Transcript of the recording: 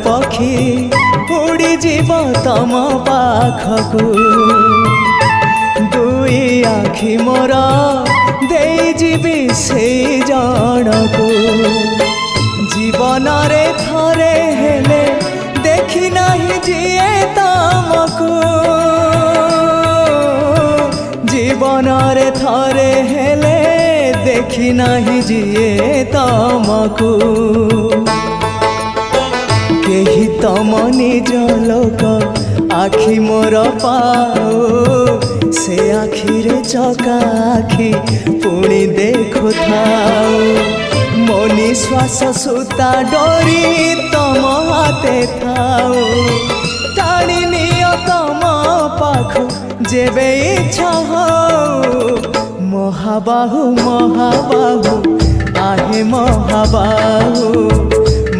पक्षी उड़ी जीव तम पाखकू दुई आखि मोर दे जीवी से जनकू जीवन रे थरे हेले देखी नहीं जिए तमकू जीवन रे थरे हेले देखी नहीं जिए तमकू केही तम निज लोक आखि मोर पाओ से आखिरे चका आखि पुणी देखु थाओ मो निश्वास सुता डोरी तम हाथे थाओ टाणी नियो तम पाखु जेबे इच्छा हो महाबाहु महाबाहु आहे महाबाहु